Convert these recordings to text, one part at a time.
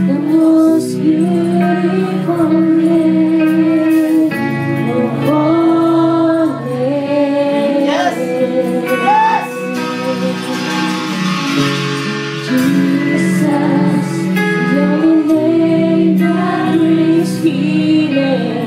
the most beautiful name of all names. Yes. Yes. Jesus, the only name that brings healing.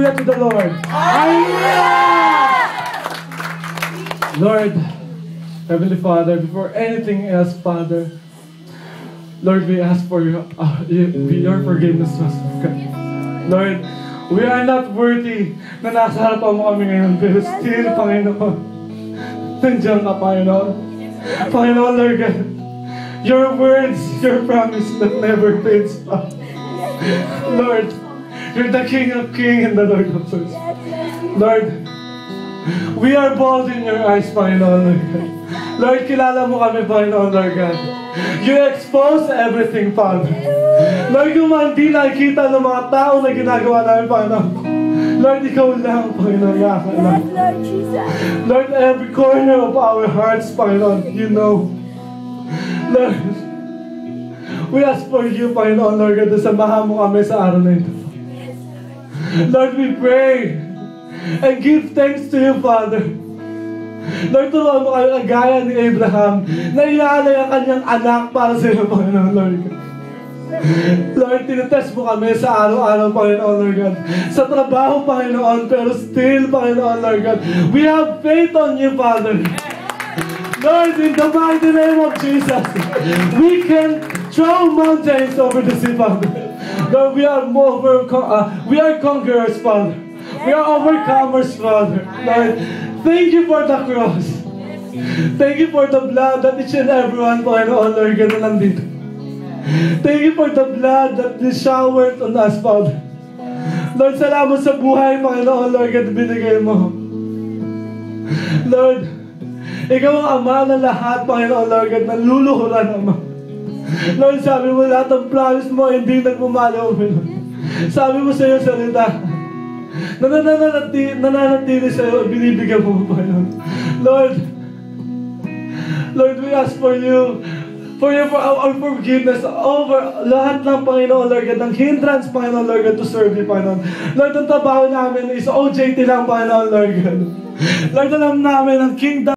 Hallelujah to the Lord. Hallelujah! Lord, Heavenly Father, before anything else, Father, Lord, we ask for your forgiveness to us, God. Lord, we are not worthy na nasa harapan mo kami ngayon, pero still, Panginoon, nandiyan ka, Panginoon. Panginoon, Lord God, your words, your promise that never fades, Father. Lord, you're the King of Kings and the Lord of Lords. Lord, we are bold in your eyes, Panginoon, Lord God. Lord, kilala mo kami, Panginoon, Lord God. You expose everything, Father. Lord, kung hindi nakikita ng mga tao na ginagawa namin, Panginoon, Lord, ikaw lang, Panginoon, nakakala. Lord, every corner of our hearts, Panginoon, you know. Lord, we ask for you, Panginoon, Lord God, na samahan mo kami sa araw na ito. Lord, we pray and give thanks to you, Father. Lord, turuan mo kami gaya ni Abraham na iaalay ang kanyang anak para sa iyo, Panginoon, Lord God. Lord, tinetest mo kami sa araw-araw, Panginoon, Lord God. Sa trabaho, Panginoon, pero still, Panginoon, Lord God, we have faith on you, Father. Lord, in the mighty name of Jesus, we can throw mountains over the sea, Father. Lord, we are conquerors, Father. We are overcomers, Father. Lord, thank you for the cross. Thank you for the blood that each and everyone, Panginoon, Lord God, na nandito. Thank you for the blood that is showered on us, Father. Lord, salamat sa buhay, Panginoon, Lord God, binigay mo. Lord, ikaw ang Ama ng lahat, Panginoon, Lord God, na luluhuran, Ama. Lord, sabi mo lahat ng promise mo, hindi nagmamalaw, Lord. Sabi mo sa iyo salita, nananatili sa iyo, binibigyan mo, Panginoon. Lord, we ask for you, for our forgiveness over lahat ng Panginoon, Lord God, ng hindrance, Panginoon, Lord God, to serve you, Panginoon. Lord, ang trabaho namin is OJT lang, Panginoon, Lord God. Lord, alam namin ang kingdom